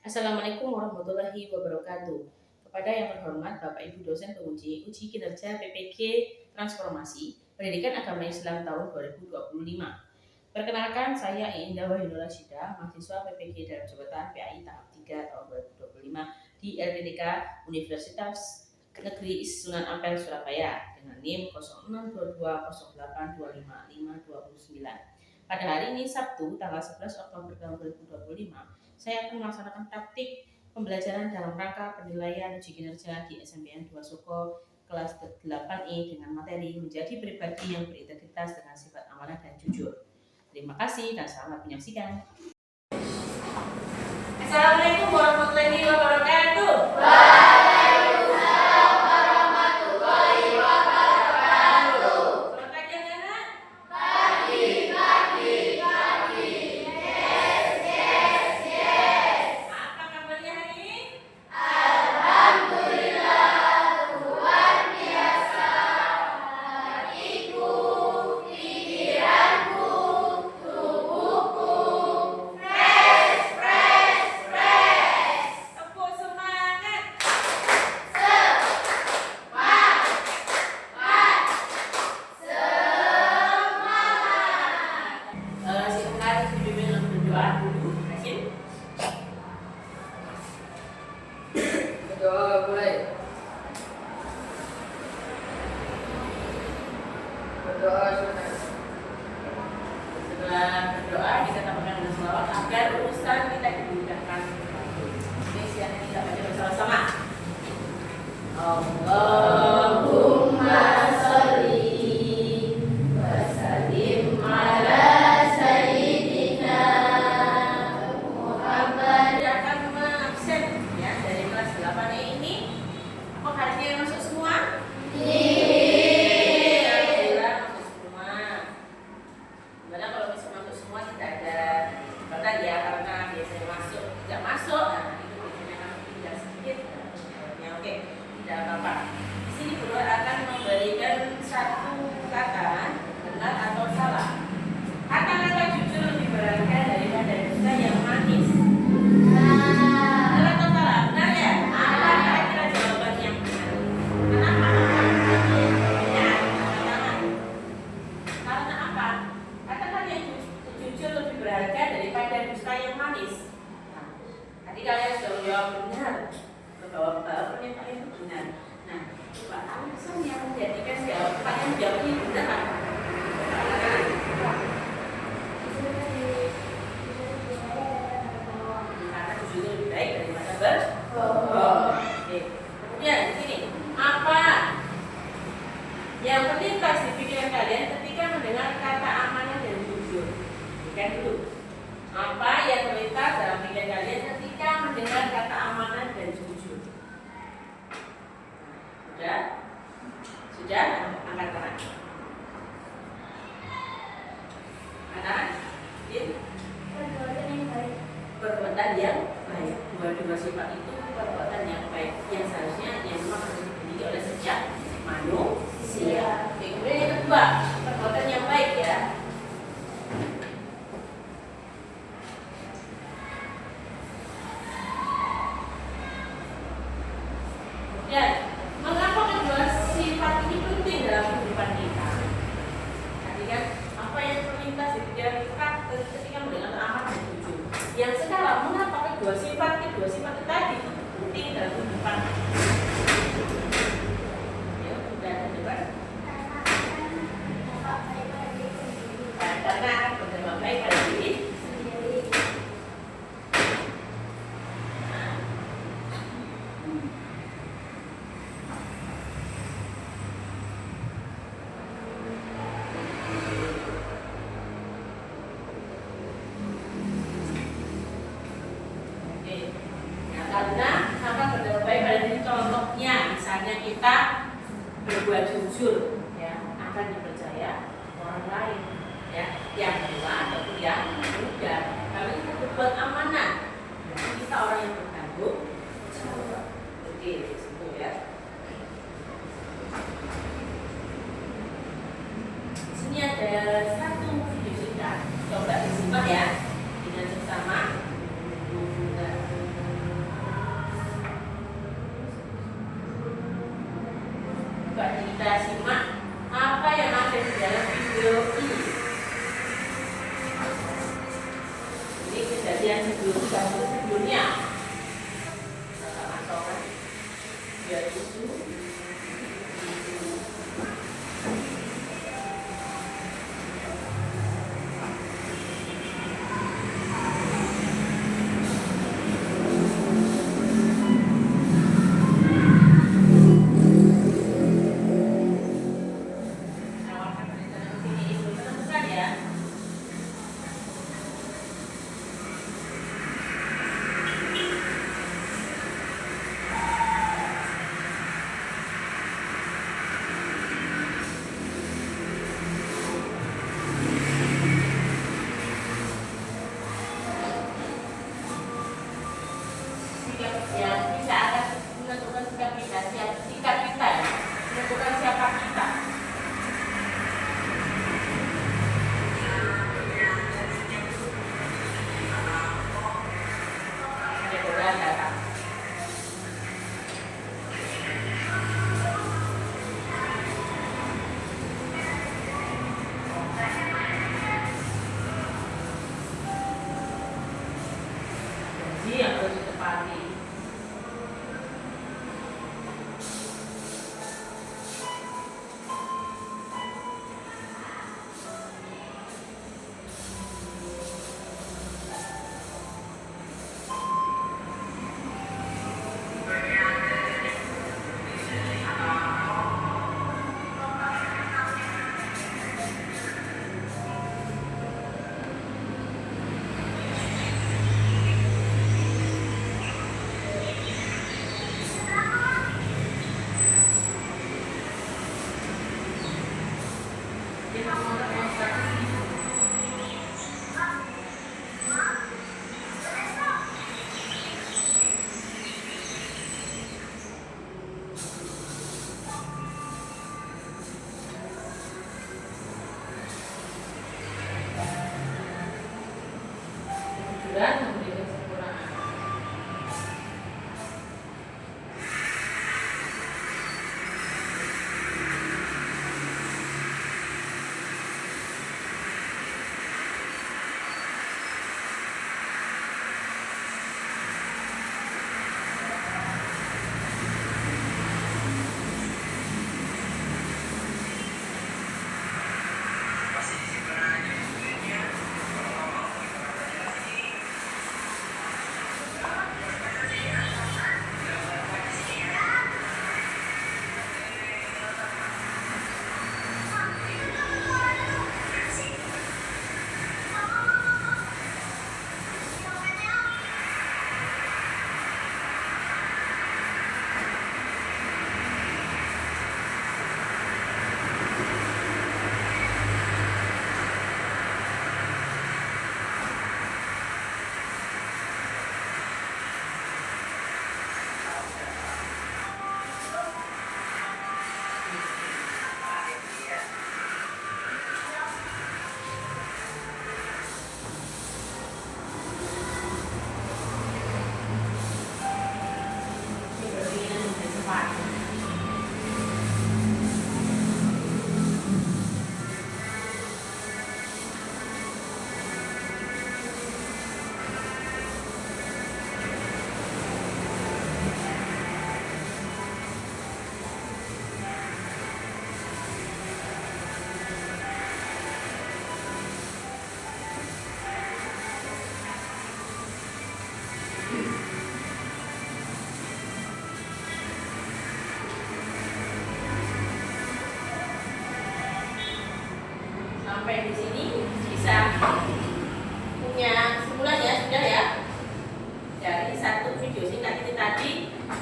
Assalamualaikum warahmatullahi wabarakatuh. Kepada yang terhormat Bapak Ibu dosen penguji uji kinerja PPG Transformasi Pendidikan Agama Islam tahun 2025. Perkenalkan, saya Indah Wahyunur Rasyida, mahasiswa PPG dalam jabatan PAI tahap 3 tahun 2025 di LPDK Universitas Negeri Sunan Ampel Surabaya dengan NIM 0622082559. Pada hari ini Sabtu tanggal 11 Oktober tahun 2025, saya akan melaksanakan praktik pembelajaran dalam rangka penilaian uji kinerja di SMPN 2 Soko kelas 8E dengan materi menjadi pribadi yang berintegritas dengan sifat amanah dan jujur. Terima kasih dan selamat menyaksikan. Assalamualaikum warahmatullahi wabarakatuh. Waalaikumsalam warahmatullahi wabarakatuh. Selamat pagi anak-anak. Pagi. Yes. Apa kabarnya hari ini? Alhamdulillah luar biasa. Hatiku, pikiranku, tubuhku fresh. Tepuk semangat. Silakan dipimpin dengan berdoa dulu. Hasim. Berdoa mulai. Berdoa sudah. Setelah berdoa kita tambahkan dengan selawat agar urusan kita dimudahkan. Ini siang kita baca bersama-sama. Allahumma sholli wa sallim ala sayyidina Muhammad. Saya akan mengabsen ya dari kelas 8 ini. Apa hari ini masuk semua? Alhamdulillah masuk semua. Gimana kalau bisa masuk semua tidak ada batas ya, karena biasanya masuk tidak masuk. Nah itu biasanya kami tidak sedikit. Ya oke, tidak apa-apa. Di sini guru akan memberikan satu kata benar atau salah. Kata-kata jujur lebih berharga daripada dusta yang manis. Benar atau salah? Benar ya? Apa kira-kira jawaban yang benar? Kenapa? Benar. Tangan. Karena apa? Katakan yang jujur lebih berharga daripada dusta yang manis. Nah, tadi kalian sudah menjawab benar bahwa pernyataan itu benar. Nah, coba alasan yang menjadikan kalian menjawab ini benar apa? Karena jujur lebih baik daripada berbohong. Oke. Kemudian di sini apa yang terlintas di pikiran kalian ketika mendengar kata amanah dan jujur? Bukan dulu. Apa yang terlintas dalam pikiran kalian ketika mendengar kata amanah dan jujur? Sudah? Sudah? Angkat tangan. Kanan? Perbuatan yang baik. Perbuatan yang baik. Dua sifat itu perbuatan yang baik yang seharusnya yang memang harus dimiliki oleh setiap manusia. Oke, kemudian yang kedua, perbuatan yang baik ya. Dan mengapa kedua sifat ini penting dalam kehidupan kita? Tadi kan apa yang terlintas di pikiran kita ketika mendengar amanah dan jujur. Yang sekarang mengapa kedua sifat itu tadi penting dalam kehidupan? Ya, sudah ada debat. Karena akan berdampak baik pada diri sendiri. Nah. Oke. Nah, karena akan berdampak baik pada diri, contohnya misalnya kita berbuat jujur ya akan dipercaya orang lain ya, yang tua ataupun yang muda. Kalau kita berbuat amanah, berarti kita orang yang bertanggung jawab. Oke, itu ya. Di sini ada satu video singkat, coba disimak ya dengan seksama. ganti videonya. Kakak masuk kan? Biar itu. Yang bisa akan menentukan sikap kita, sikap kita ya, menentukan siapa kita. Mudah-mudahan datang. Janji yang harus ditepati. Dan memberikan kesempurnaan. Sampai di sini bisa punya kesimpulan ya, sudah ya. Dari satu video singkat ini tadi,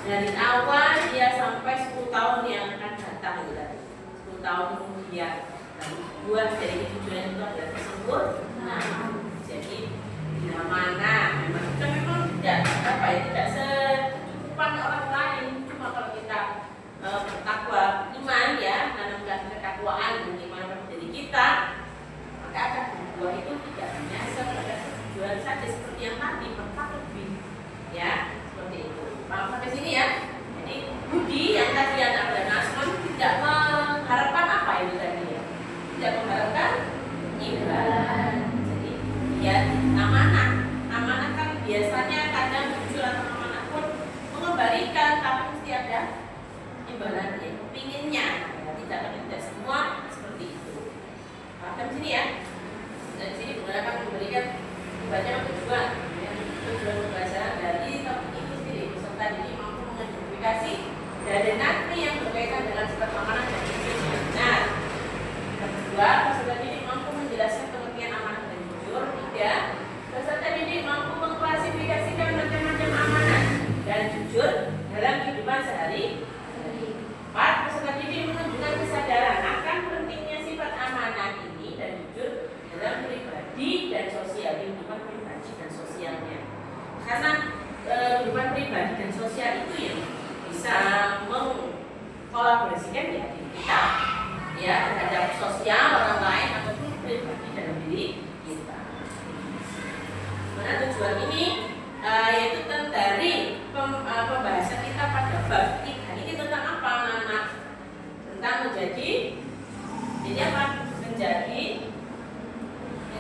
dari awal dia sampai 10 tahun yang akan datang itu tadi. 10 tahun kemudian. Buat dari tujuan itu adalah sempurna. Jadi bila mana memang kita memang tidak apa ya, tidak secukupan orang lain. Cuma kalau kita bertakwa iman ya, menanamkan ketakwaan dan iman pada diri kita, maka akan berbuah itu tidak hanya sekedar tujuan saja seperti yang tadi, maka lebih ya seperti itu. Paham sampai sini ya? Jadi budi yang tadi anak dan Asman tidak mengharapkan apa itu tadi ya? Tidak mengharapkan imbalan. Jadi ya amanah kan biasa mengembalikan, tapi mesti ada imbalannya, pinginnya. Tidak semua seperti itu. Paham sini ya? Dari sini menggunakan memberikan baca kedua tujuan pembelajaran dari topik ini sendiri. Peserta didik mampu mengidentifikasi dari nanti yang berkaitan dengan sifat amanah dan jujur yang benar. Kedua, peserta didik mampu menjelaskan pengertian amanah dan jujur. Tiga, peserta didik mampu mengklasifikasikan macam-macam amanah dan jujur dalam kehidupan sehari. Empat, peserta didik menunjukkan kesadaran akan pentingnya sifat amanah ini dan jujur dalam pribadi dan sosial, kehidupan pribadi dan sosialnya. Karena kehidupan pribadi dan sosial itu yang bisa mengkolaborasikan ya diri kita, ya terhadap sosial orang lain ataupun pribadi dalam diri kita. Mana tujuan ini yaitu dari pembahasan kita pada bab 3 ini tentang apa anak-anak? Tentang menjadi apa?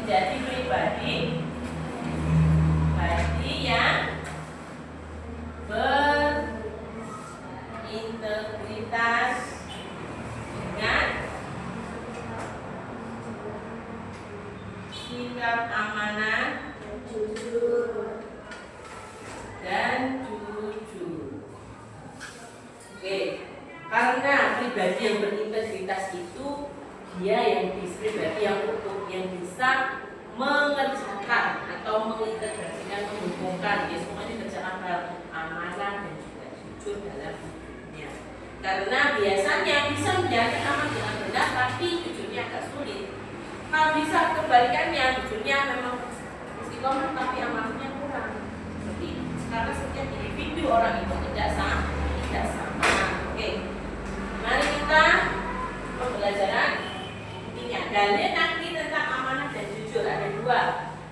Menjadi pribadi yang berintegritas dengan sikap amanah dan jujur. Oke, karena pribadi yang berintegritas itu dia yang pribadi yang utuh, yang bisa mengerjakan atau mengintegrasikan, menghubungkan, ya semuanya dikerjakan dalam amanah dan juga jujur dalam hidupnya. Karena biasanya bisa menjalankan amanah dengan benar, tapi jujurnya agak sulit. Kalau bisa kebalikannya, jujurnya memang istiqomah tapi amanahnya kurang. Seperti karena setiap individu orang itu tidak sama. Oke, mari kita pembelajaran intinya. Dalil nanti tentang amanah dan jujur ada dua,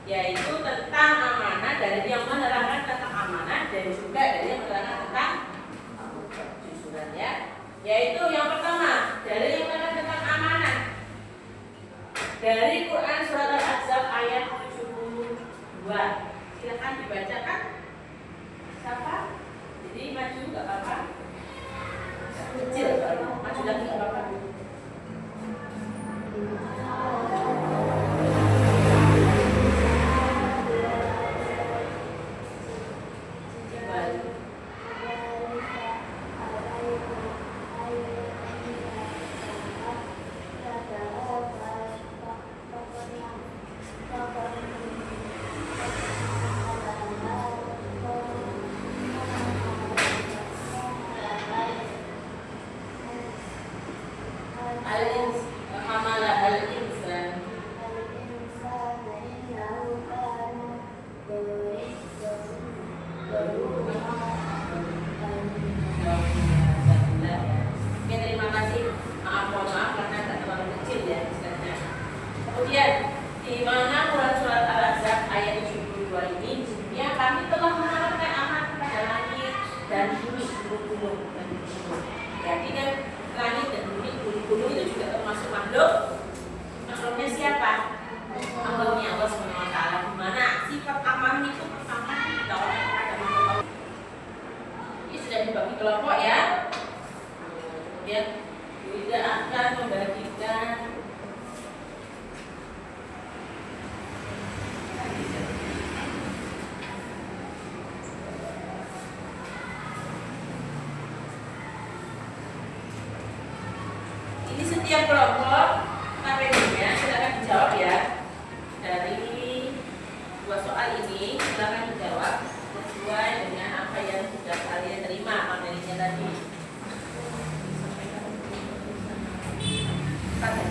yaitu tentang amanah dari yang menerangkan tentang amanah dan juga dari yang menerangkan tentang kejujuran ya. Yaitu yang pertama dari yang menerangkan tentang amanah dari Quran surat Al-Ahzab ayat 72. Silakan dibacakan. Siapa? Jadi maju nggak apa-apa. Kecil, maju lagi nggak apa-apa. Kemudian di mana Quran surat Al-Ahzab ayat 72 ini, ya kami telah menurunkan amanah kepada langit dan bumi, gunung-gunung dan gunung. Jadi kan langit dan bumi, gunung-gunung itu juga termasuk makhluknya siapa? Makhluknya Allah SWT. Di mana sifat amanah itu pertama ditawarkan kepada makhluk. Ini sudah dibagi kelompok ya. Kemudian tidak akan membagikan setiap kelompok KPD-nya silakan dijawab ya. Dari dua soal ini silakan dijawab sesuai dengan apa yang sudah kalian terima materinya tadi. Empat ya?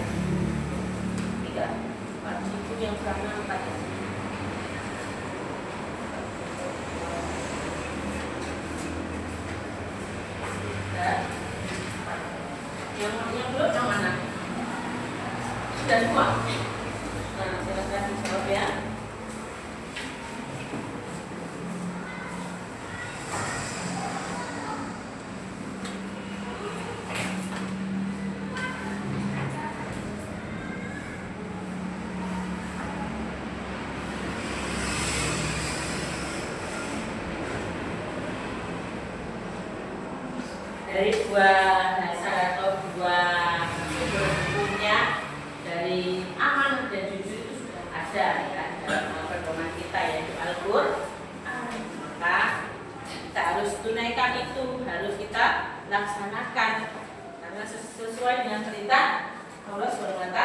3. Pak Cipu yang sana 4 ya? Yang belum yang mana? Sudah semua? Nah, silakan dijawab ya. dari dua dasar atau dua sumber hukumnya dari amanah dan jujur itu sudah ada ya dalam pedoman kita yaitu Al-Qur'an. Maka kita harus tunaikan itu, harus kita laksanakan karena sesuai dengan perintah Allah SWT.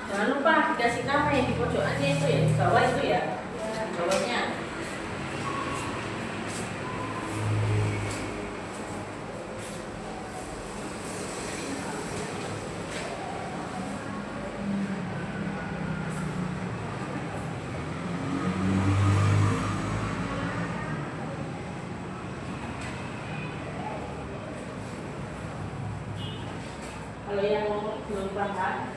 Jangan lupa dikasih nama yang di pojokannya itu ya, di bawah itu ya, di bawahnya. Kalau yang belum paham,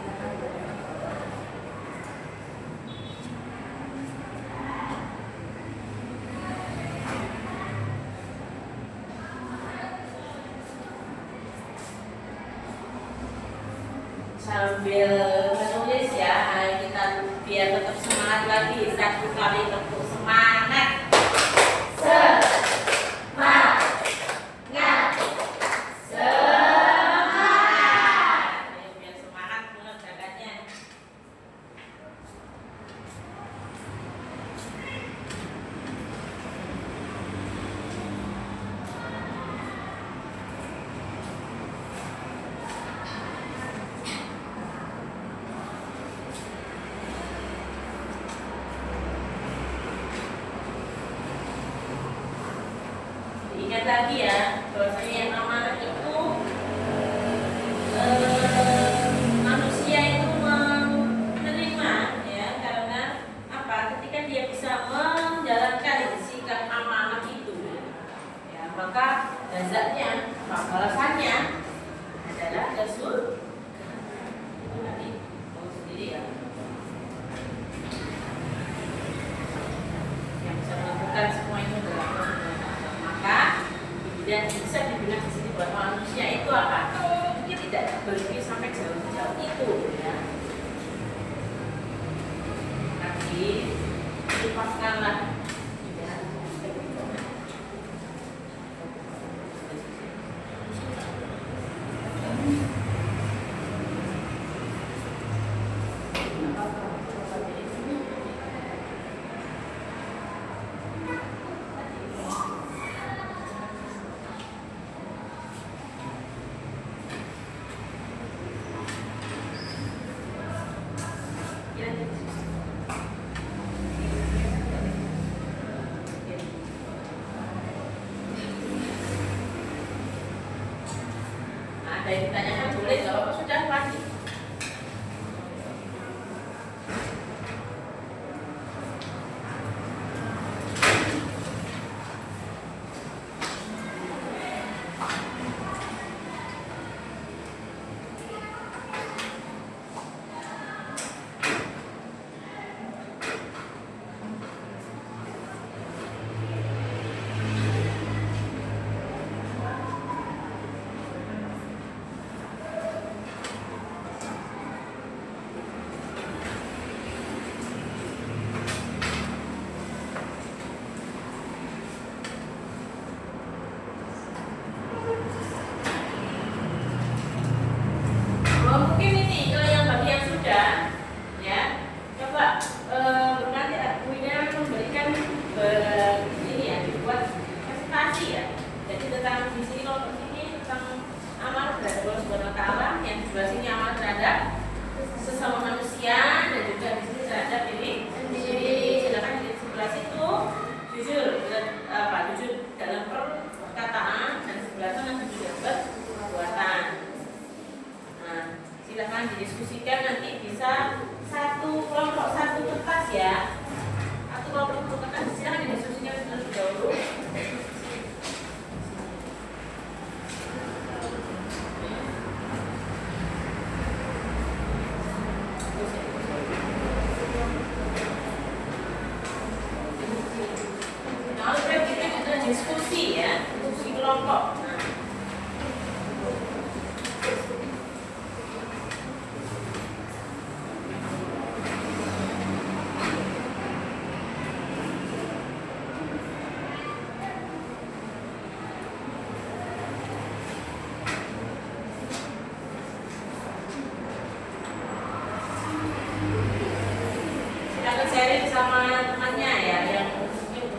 sambil menulis ya, kita biar tetap semangat lagi. Satu kali tepuk semangat. Semangat. Ayo biar semangat mengerjakannya. Ingat lagi ya, bahwasanya yang amanah itu manusia itu menerima ya, karena apa? Ketika dia bisa menjalankan sikap amanah itu ya, maka jazanya, balasannya adalah surga. Itu nanti tahu sendiri ya. Yang bisa melakukan semua itu adalah dan bisa dibilang di sini bahwa manusia itu apa? Dia tidak berpikir sampai jauh-jauh itu ya. Tapi lepaskanlah ya. Ada yang ditanyakan boleh, nggak apa-apa, sudah pasti. Didiskusikan nanti bisa satu kelompok satu kertas ya, atau kelompok kertas silakan didiskusikan terlebih dahulu. Nah, kita diskusi ya, diskusi kelompok. Nah. sharing sama temannya ya yang mungkin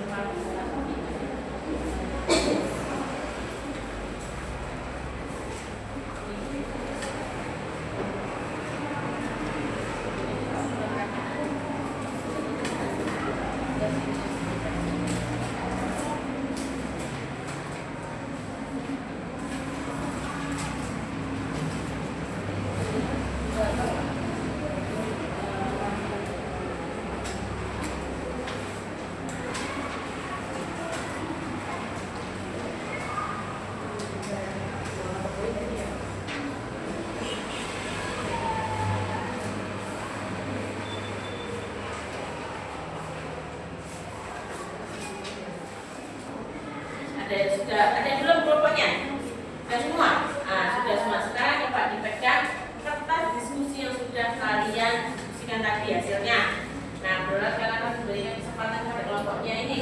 ada yang belum kelompoknya? Sudah semua? Nah, sudah semua. Sekarang coba dipegang kertas diskusi yang sudah kalian diskusikan tadi hasilnya. Nah, Bro sekarang akan memberikan kesempatan kepada kelompoknya ini.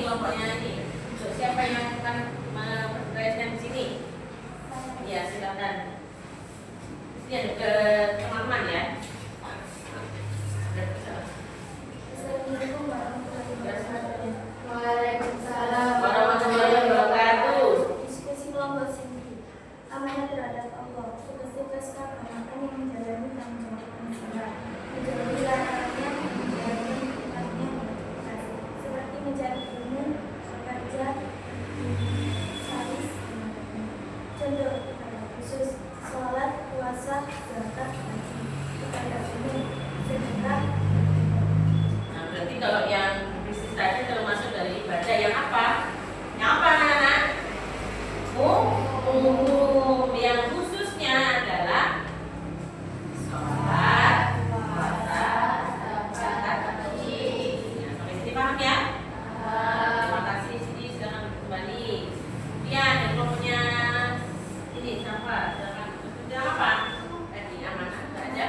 So, siapa yang akan mempresentasikan di sini? Ya, silakan. Ini ke teman-teman ya. Assalamualaikum warahmatullahi wabarakatuh. Waalaikumsalam warahmatullahi wabarakatuh. Diskusi kelompok sendiri. Amanah terhadap Allah. Tugas-tugas keagamaan yang menjalani tanggung jawab manusia. Menjadi larangannya, menjalani hikmahnya, seperti mencari ilmu, bekerja, sains, contoh ibadah khusus, sholat, puasa, zakat, haji, ibadah umum, sedekah. Nah, berarti kalau yang bisnis tadi termasuk dari ibadah yang apa? Yang apa anak-anak? Umum. Yang khususnya adalah sholat, puasa, zakat, haji. Nah, sampai sini paham ya? Terima kasih. Sini silakan kembali. Kemudian yang kelompoknya ini siapa? Silakan. Kemudian apa? Tadi amanah nggak ada?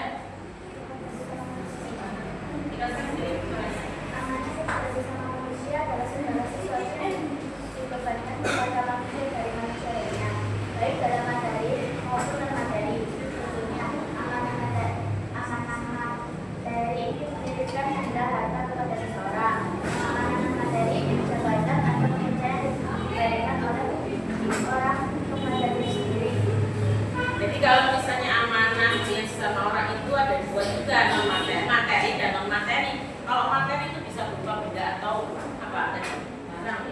Kita sendiri. Amanah kepada sesama manusia adalah segala sesuatu yang dibebankan kepada manusia dari manusia lainnya, baik dalam materi maupun non materi. Contohnya, amanah materi pendidikan adalah harta kepada seseorang. Amanah non materi jabatan atau kepercayaan diberikan oleh orang kepada diri sendiri. Jadi kalau misalnya amanah yang sama orang itu ada dua juga, non materi dan non materi. Kalau materi itu bisa berupa benda atau apa tadi? Barang,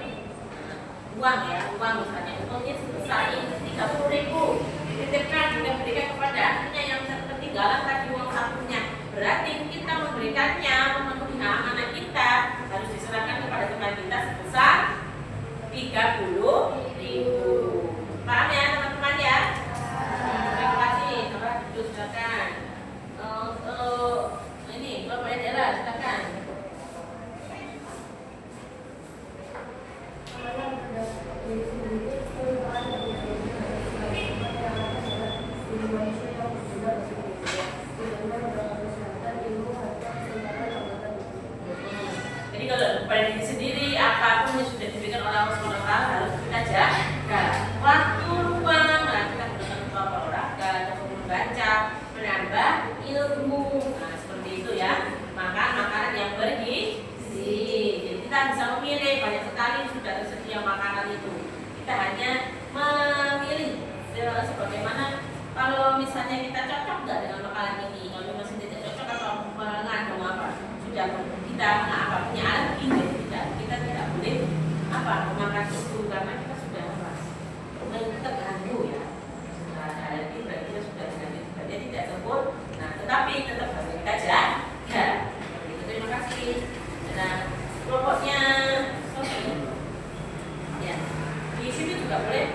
uang ya, uang misalnya uangnya sebesar ini 30.000 dititipkan kita berikan kepada artinya yang ketinggalan tadi uang satunya. Berarti kita memberikannya memenuhi amanah kita harus diserahkan kepada teman kita sebesar 30.000. Paham ya teman-teman ya? Terima kasih. Coba duduk silakan. Ini Bapak Ella silakan. Jadi kalau pada diri sendiri apapun yang sudah diberikan oleh Allah SWT harus kita jaga. Waktu luang lah kita gunakan untuk olahraga atau membaca, menambah ilmu. Nah seperti itu ya. Makan makanan yang bergizi. Jadi kita bisa memilih, banyak sekali sudah tersedia makanan itu. Kita hanya memilih sebagaimana kalau misalnya kita cocok nggak dengan makanan ini. Kalau masih tidak cocok atau mengandung apa sudah kita apa punya alergi, kita tidak boleh apa memakan itu karena kita sudah apa terganggu ya. Sudah ada alergi berarti kita sudah terganggu, dia tidak sebut. Nah tetapi tetap harus kita jaga. Terima kasih. Nah kelompoknya Sofi ya di sini juga boleh.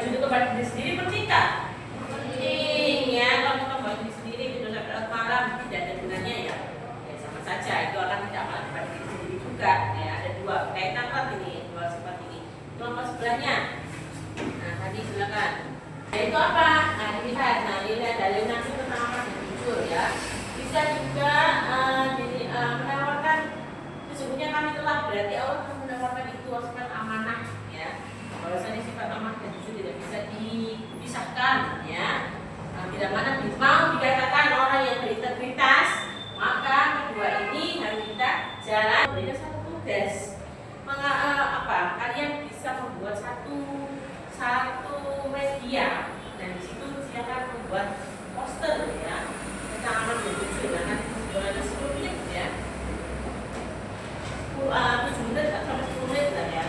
jujur kepada diri sendiri penting tak? Penting ya. Kalau kita buat diri sendiri tidur sampai larut malam tidak ada gunanya ya. Ya sama saja itu akan tidak malah kepada diri sendiri juga. Ya ada dua kaitan erat ini, dua sifat ini. Kelompok sebelahnya. Nah tadi silakan. Nah, itu apa? Nah dilihat. Nah dilihat dari nanti tentang amanah dan jujur ya. Bisa juga menawarkan sesungguhnya kami telah, berarti Allah telah menawarkan itu sifat amanah ya. Bahwasanya sifat amanah dan jujur tidak bisa dipisahkan ya. Bila mana mau dikatakan orang yang berintegritas, maka kedua ini harus kita jalan berikan satu tugas. Kalian bisa membuat satu media dan di situ silakan membuat poster ya tentang amanah dan jujur. Nanti ada 10 menit ya. 7 menit atau 10 menit lah ya.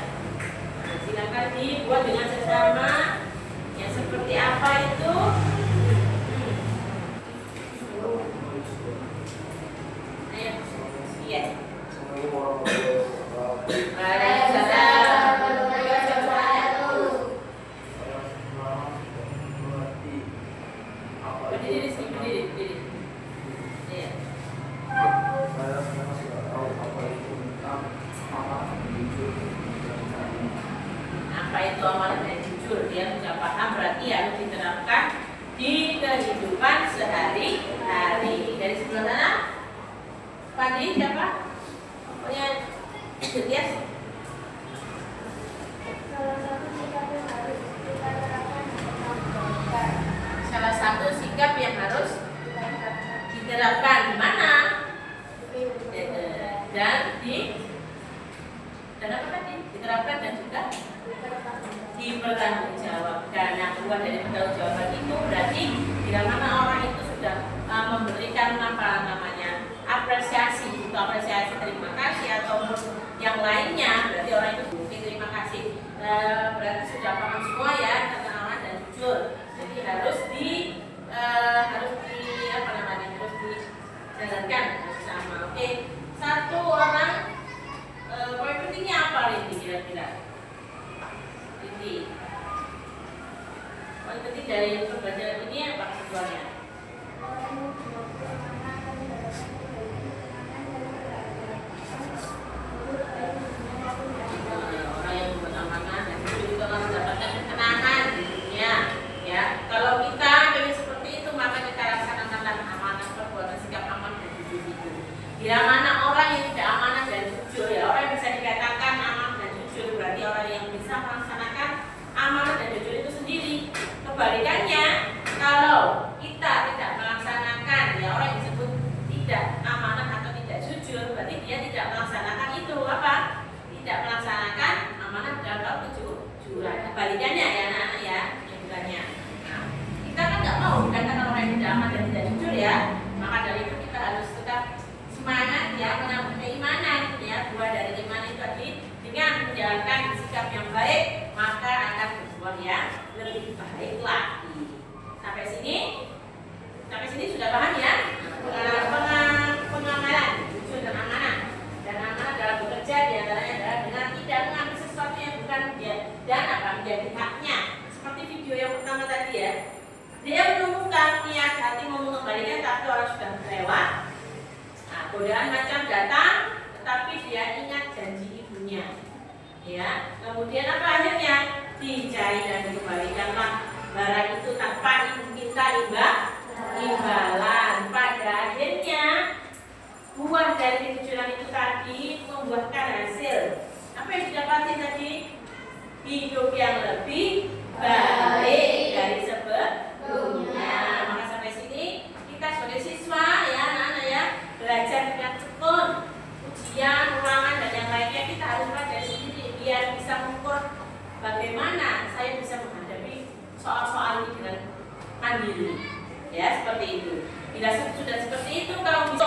Nah, silakan dibuat dengan seksama yang seperti apa itu. Ayo, iya. Apa itu amanah dan jujur? Dia sudah paham, berarti harus diterapkan di kehidupan sehari-hari. Dari sebelah sana, Padi siapa? Punya dia. Salah satu sikap yang harus diterapkan di mana? Dan apa tadi? Diterapkan dan juga dipertanggungjawabkan. Nah, keluar dari pertanggungjawaban itu berarti bila mana orang itu sudah memberikan apresiasi, itu apresiasi terima kasih ataupun yang lainnya, berarti orang itu mungkin terima kasih. Berarti sudah paham semua ya tentang amanah dan jujur. Jadi harus dijalankan bersama. Oke, satu orang poin pentingnya apa ini kira-kira? Ini poin penting dari pembelajaran ini apa kesimpulannya? Orang yang membuat amanah dan jujur itu akan mendapatkan ketenangan di dunia. Ya, kalau kita ingin seperti itu maka kita laksanakanlah amanah, perbuatan sikap amanah dan jujur itu. Bila mana orang yang tidak amanah dan jujur ya, orang yang bisa dikatakan amanah dan jujur berarti orang yang bisa melaksanakan amanah dan jujur itu sendiri. Kebalikannya, kalau kita tidak melaksanakan ya, orang yang disebut tidak amanah atau tidak jujur berarti dia tidak melaksanakan itu apa? Tidak melaksanakan amanah dan kejujuran. Kebalikannya ya anak-anak ya, yang bilangnya. Nah, kita kan nggak mau dikatakan orang yang tidak amanah dan tidak jujur ya. Maka dari itu kita harus tetap semangat ya, menambah keimanan ya. Buah dari iman itu tadi dengan menjalankan sikap yang baik maka akan berbuah yang lebih baik lagi. Sampai sini sudah paham ya? Pengamalan jujur dan amanah. Dan amanah dalam bekerja diantaranya adalah dengan tidak mengambil sesuatu yang bukan dia dan apa menjadi haknya. Seperti video yang pertama tadi ya. Dia menemukan niat hati mau mengembalikan tapi orang sudah lewat. Nah, godaan macam datang tetapi dia ingat janji ibunya. Ya, kemudian apa akhirnya? Dicari dan dikembalikanlah barang itu tanpa minta imbalan. Pada akhirnya buah dari kejujuran itu tadi membuahkan hasil. Apa yang didapati tadi? Hidup yang lebih baik dari sebelumnya. Maka sampai sini kita sebagai siswa ya anak-anak ya, belajar dengan tekun, ujian, ulangan dan yang lainnya kita harus belajar sendiri biar bisa mengukur bagaimana saya bisa menghadapi soal-soal ini dengan mandiri. Ya seperti itu. Bila sudah seperti itu, kalau bisa